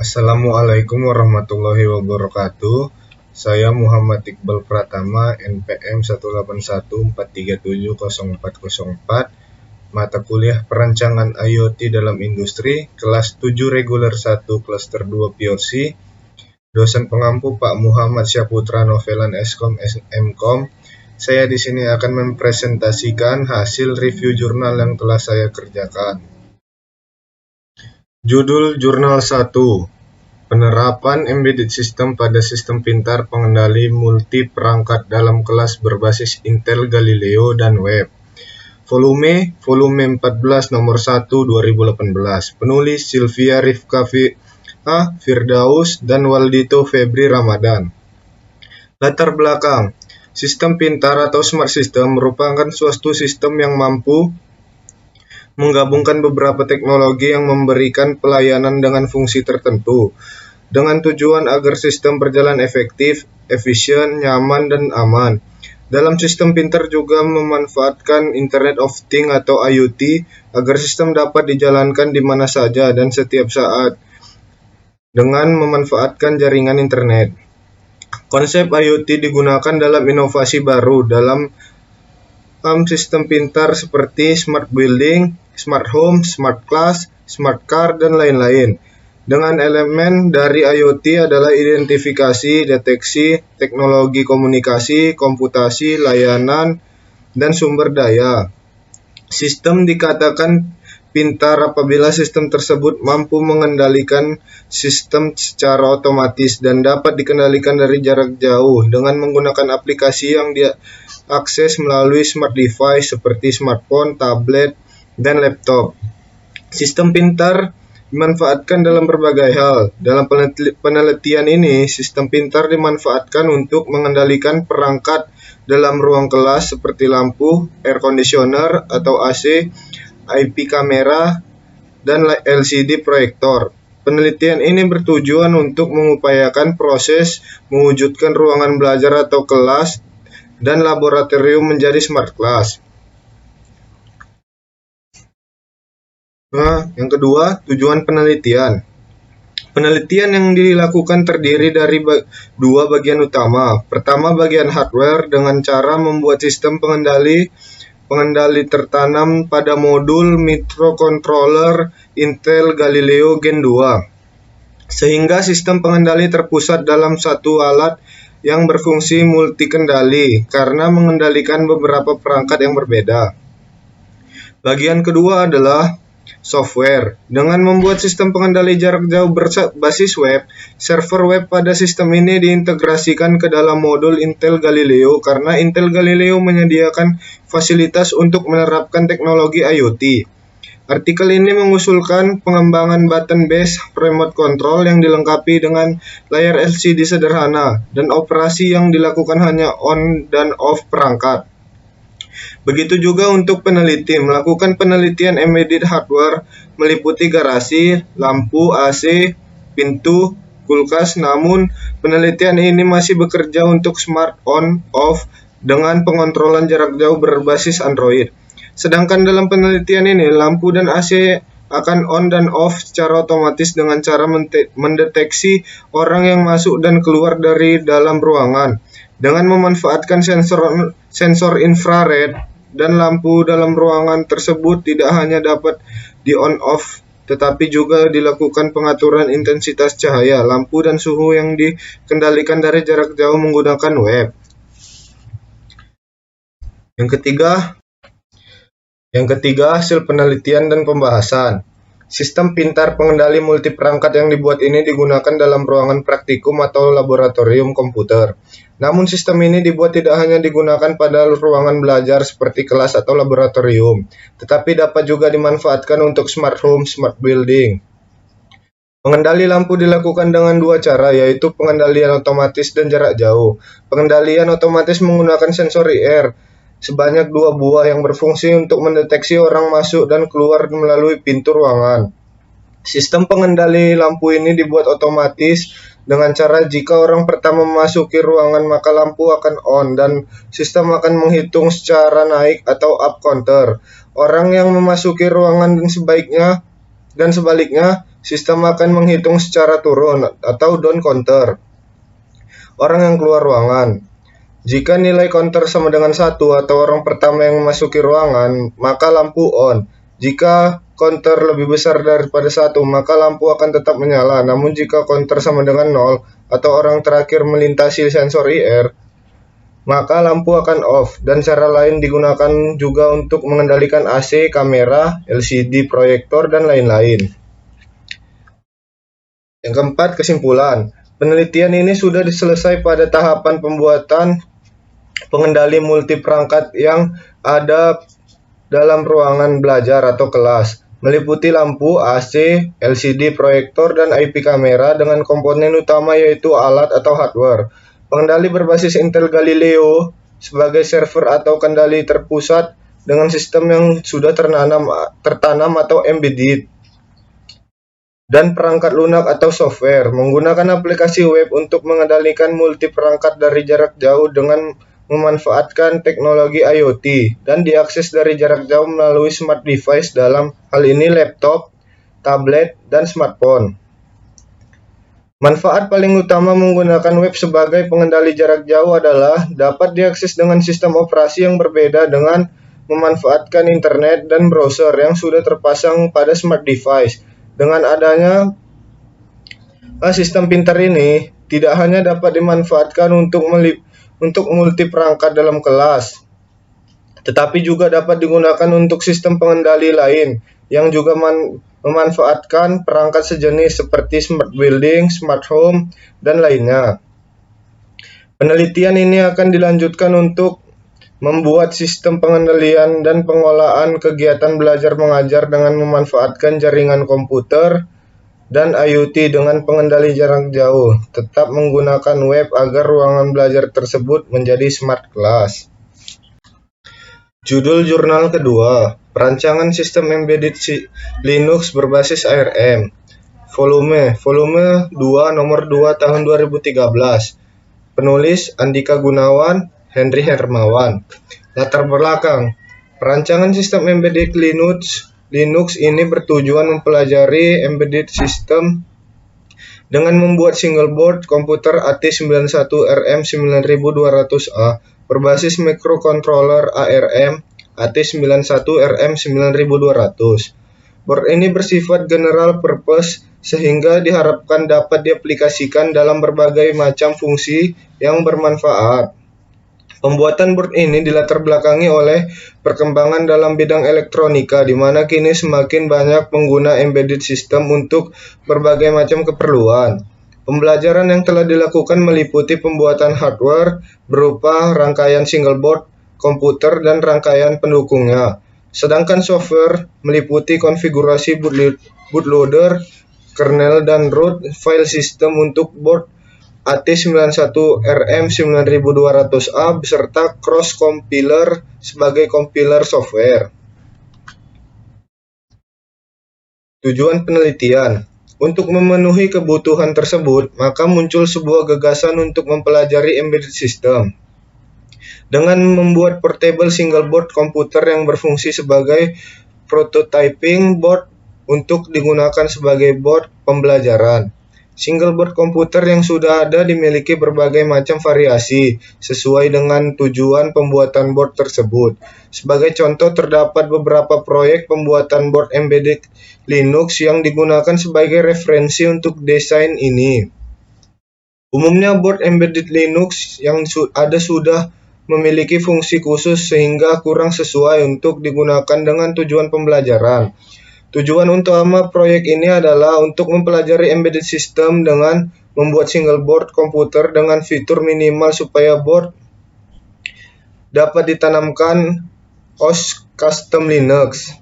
Assalamualaikum warahmatullahi wabarakatuh. Saya Muhammad Iqbal Pratama, NPM 18143704004, mata kuliah Perancangan IoT dalam Industri, kelas 7 reguler 1, klaster 2 POC. Dosen pengampu Pak Muhammad Syahputra Novelan Eskom MKom. Saya di sini akan mempresentasikan hasil review jurnal yang telah saya kerjakan. Judul Jurnal 1: Penerapan Embedded System pada Sistem Pintar Pengendali Multi Perangkat dalam Kelas Berbasis Intel Galileo dan Web. Volume 14 nomor 1 2018. Penulis Sylvia Rifka Firdaus dan Waldito Febri Ramadan. Latar belakang. Sistem pintar atau smart system merupakan suatu sistem yang mampu menggabungkan beberapa teknologi yang memberikan pelayanan dengan fungsi tertentu, dengan tujuan agar sistem berjalan efektif, efisien, nyaman, dan aman. Dalam sistem pintar juga memanfaatkan Internet of Things atau IoT agar sistem dapat dijalankan di mana saja dan setiap saat dengan memanfaatkan jaringan internet. Konsep IoT digunakan dalam inovasi baru dalam sistem pintar seperti smart building, smart home, smart class, smart car, dan lain-lain. Dengan elemen dari IoT adalah identifikasi, deteksi, teknologi komunikasi, komputasi, layanan, dan sumber daya. Sistem dikatakan pintar apabila sistem tersebut mampu mengendalikan sistem secara otomatis dan dapat dikendalikan dari jarak jauh dengan menggunakan aplikasi yang diakses melalui smart device seperti smartphone, tablet, dan laptop. Sistem pintar dimanfaatkan dalam berbagai hal. Dalam penelitian ini, sistem pintar dimanfaatkan untuk mengendalikan perangkat dalam ruang kelas seperti lampu, air conditioner atau AC, IP kamera, dan LCD proyektor. Penelitian ini bertujuan untuk mengupayakan proses mewujudkan ruangan belajar atau kelas dan laboratorium menjadi smart class. Yang kedua, tujuan penelitian. Penelitian yang dilakukan terdiri dari dua bagian utama. Pertama, bagian hardware dengan cara membuat sistem pengendali tertanam pada modul microcontroller Intel Galileo Gen 2, sehingga sistem pengendali terpusat dalam satu alat yang berfungsi multikendali karena mengendalikan beberapa perangkat yang berbeda. Bagian kedua adalah software. Dengan membuat sistem pengendali jarak jauh berbasis web, server web pada sistem ini diintegrasikan ke dalam modul Intel Galileo karena Intel Galileo menyediakan fasilitas untuk menerapkan teknologi IoT. Artikel ini mengusulkan pengembangan button-based remote control yang dilengkapi dengan layar LCD sederhana dan operasi yang dilakukan hanya on dan off perangkat. Begitu juga untuk peneliti, melakukan penelitian embedded hardware meliputi garasi, lampu, AC, pintu, kulkas, namun penelitian ini masih bekerja untuk smart on-off dengan pengontrolan jarak jauh berbasis Android. Sedangkan dalam penelitian ini, lampu dan AC akan on dan off secara otomatis dengan cara mendeteksi orang yang masuk dan keluar dari dalam ruangan. Dengan memanfaatkan sensor infrared, dan lampu dalam ruangan tersebut tidak hanya dapat di on-off, tetapi juga dilakukan pengaturan intensitas cahaya, lampu, dan suhu yang dikendalikan dari jarak jauh menggunakan web. Yang ketiga, hasil penelitian dan pembahasan. Sistem pintar pengendali multiperangkat yang dibuat ini digunakan dalam ruangan praktikum atau laboratorium komputer. Namun sistem ini dibuat tidak hanya digunakan pada ruangan belajar seperti kelas atau laboratorium, tetapi dapat juga dimanfaatkan untuk smart home, smart building. Pengendali lampu dilakukan dengan dua cara, yaitu pengendalian otomatis dan jarak jauh. Pengendalian otomatis menggunakan sensor IR sebanyak 2 buah yang berfungsi untuk mendeteksi orang masuk dan keluar melalui pintu ruangan. Sistem pengendali lampu ini dibuat otomatis dengan cara jika orang pertama memasuki ruangan maka lampu akan on dan sistem akan menghitung secara naik atau up counter. Orang yang memasuki ruangan dan sebaiknya dan sebaliknya, sistem akan menghitung secara turun atau down counter orang yang keluar ruangan. Jika nilai counter sama dengan 1 atau orang pertama yang memasuki ruangan, maka lampu on. Jika counter lebih besar daripada 1, maka lampu akan tetap menyala. Namun jika counter sama dengan 0 atau orang terakhir melintasi sensor IR, maka lampu akan off. Dan cara lain digunakan juga untuk mengendalikan AC, kamera, LCD proyektor, dan lain-lain. Yang keempat, kesimpulan. Penelitian ini sudah selesai pada tahapan pembuatan pengendali multi perangkat yang ada dalam ruangan belajar atau kelas, meliputi lampu, AC, LCD proyektor, dan IP kamera dengan komponen utama yaitu alat atau hardware. Pengendali berbasis Intel Galileo sebagai server atau kendali terpusat dengan sistem yang sudah tertanam atau embedded, dan perangkat lunak atau software, menggunakan aplikasi web untuk mengendalikan multi perangkat dari jarak jauh dengan memanfaatkan teknologi IoT dan diakses dari jarak jauh melalui smart device, dalam hal ini laptop, tablet, dan smartphone. Manfaat paling utama menggunakan web sebagai pengendali jarak jauh adalah dapat diakses dengan sistem operasi yang berbeda dengan memanfaatkan internet dan browser yang sudah terpasang pada smart device. Dengan adanya sistem pintar ini, tidak hanya dapat dimanfaatkan untuk multi perangkat dalam kelas, tetapi juga dapat digunakan untuk sistem pengendali lain yang juga memanfaatkan perangkat sejenis seperti smart building, smart home, dan lainnya. Penelitian ini akan dilanjutkan untuk membuat sistem pengendalian dan pengolahan kegiatan belajar mengajar dengan memanfaatkan jaringan komputer dan IoT dengan pengendali jarak jauh, tetap menggunakan web agar ruangan belajar tersebut menjadi smart class. Judul jurnal kedua, Perancangan Sistem Embedded Linux berbasis ARM. Volume 2 nomor 2 tahun 2013. Penulis Andika Gunawan, Henry Hermawan. Latar belakang. Perancangan sistem embedded Linux ini bertujuan mempelajari embedded system dengan membuat single board komputer AT91RM9200A berbasis microcontroller ARM AT91RM9200. Board ini bersifat general purpose sehingga diharapkan dapat diaplikasikan dalam berbagai macam fungsi yang bermanfaat. Pembuatan board ini dilatar belakangi oleh perkembangan dalam bidang elektronika, di mana kini semakin banyak pengguna embedded system untuk berbagai macam keperluan. Pembelajaran yang telah dilakukan meliputi pembuatan hardware berupa rangkaian single board komputer dan rangkaian pendukungnya, sedangkan software meliputi konfigurasi bootloader, kernel, dan root file system untuk board AT91RM9200A beserta cross compiler sebagai compiler software. Tujuan penelitian. Untuk memenuhi kebutuhan tersebut, maka muncul sebuah gagasan untuk mempelajari embedded system dengan membuat portable single board komputer yang berfungsi sebagai prototyping board untuk digunakan sebagai board pembelajaran. Single board komputer yang sudah ada dimiliki berbagai macam variasi sesuai dengan tujuan pembuatan board tersebut. Sebagai contoh, terdapat beberapa proyek pembuatan board embedded Linux yang digunakan sebagai referensi untuk desain ini. Umumnya board embedded Linux yang ada sudah memiliki fungsi khusus sehingga kurang sesuai untuk digunakan dengan tujuan pembelajaran. Tujuan utama proyek ini adalah untuk mempelajari embedded system dengan membuat single board komputer dengan fitur minimal supaya board dapat ditanamkan OS custom Linux.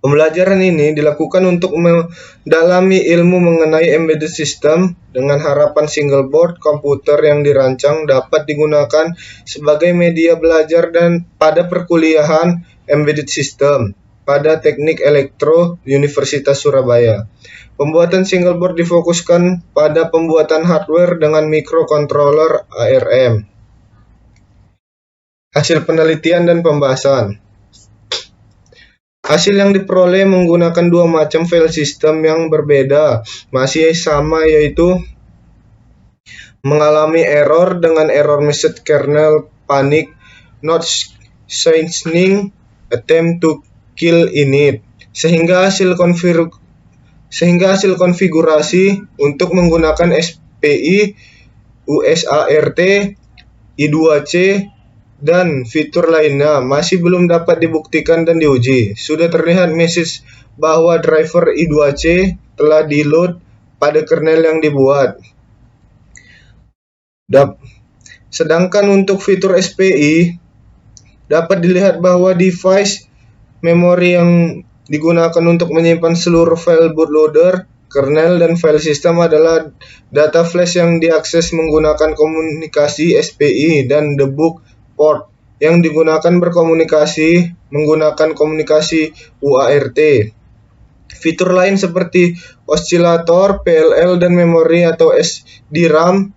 Pembelajaran ini dilakukan untuk mendalami ilmu mengenai embedded system dengan harapan single board komputer yang dirancang dapat digunakan sebagai media belajar dan pada perkuliahan embedded system pada Teknik Elektro Universitas Surabaya. Pembuatan single board difokuskan pada pembuatan hardware dengan microcontroller ARM. Hasil penelitian dan pembahasan. Hasil yang diperoleh menggunakan dua macam file system yang berbeda, masih sama, yaitu mengalami error dengan error message kernel panic not signing attempt to kill init, sehingga hasil konfigurasi untuk menggunakan SPI, USART, I2C, dan fitur lainnya masih belum dapat dibuktikan dan diuji. Sudah terlihat message bahwa driver I2C telah di-load pada kernel yang dibuat. Sedangkan untuk fitur SPI, dapat dilihat bahwa device memori yang digunakan untuk menyimpan seluruh file bootloader, kernel, dan file sistem adalah data flash yang diakses menggunakan komunikasi SPI dan debug port yang digunakan berkomunikasi menggunakan komunikasi UART. Fitur lain seperti osilator, PLL, dan memori atau SDRAM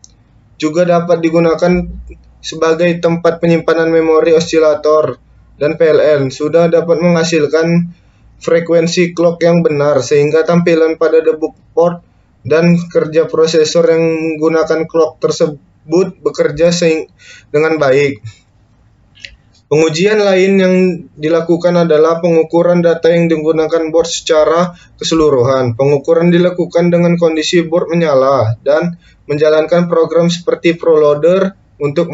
juga dapat digunakan sebagai tempat penyimpanan memori osilator dan PLL sudah dapat menghasilkan frekuensi clock yang benar, sehingga tampilan pada debug port dan kerja prosesor yang menggunakan clock tersebut bekerja dengan baik. Pengujian lain yang dilakukan adalah pengukuran data yang digunakan board secara keseluruhan. Pengukuran dilakukan dengan kondisi board menyala dan menjalankan program seperti ProLoader untuk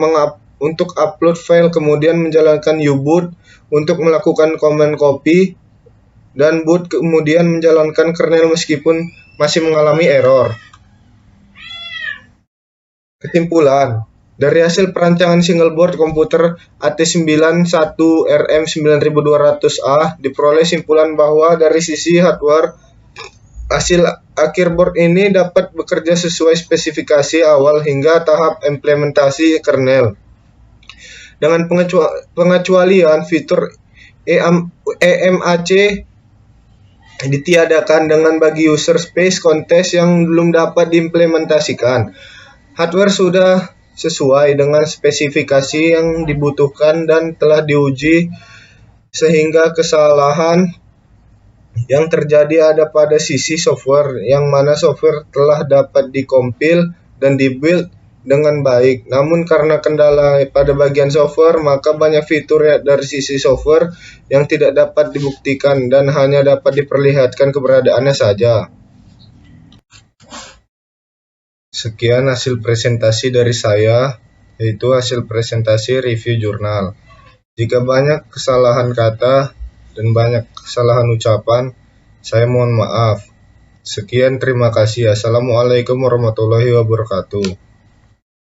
upload file, kemudian menjalankan U-boot untuk melakukan command copy, dan boot kemudian menjalankan kernel meskipun masih mengalami error. Kesimpulan, dari hasil perancangan single board komputer AT91RM9200A diperoleh simpulan bahwa dari sisi hardware, hasil akhir board ini dapat bekerja sesuai spesifikasi awal hingga tahap implementasi kernel. Dengan pengecualian fitur EMAC ditiadakan dengan bagi user space kontes yang belum dapat diimplementasikan. Hardware sudah sesuai dengan spesifikasi yang dibutuhkan dan telah diuji, sehingga kesalahan yang terjadi ada pada sisi software, yang mana software telah dapat dikompil dan dibuild dengan baik. Namun karena kendala pada bagian software, maka banyak fitur dari sisi software yang tidak dapat dibuktikan dan hanya dapat diperlihatkan keberadaannya saja. Sekian hasil presentasi dari saya, yaitu hasil presentasi review jurnal. Jika banyak kesalahan kata dan banyak kesalahan ucapan, saya mohon maaf. Sekian, terima kasih. Assalamualaikum warahmatullahi wabarakatuh.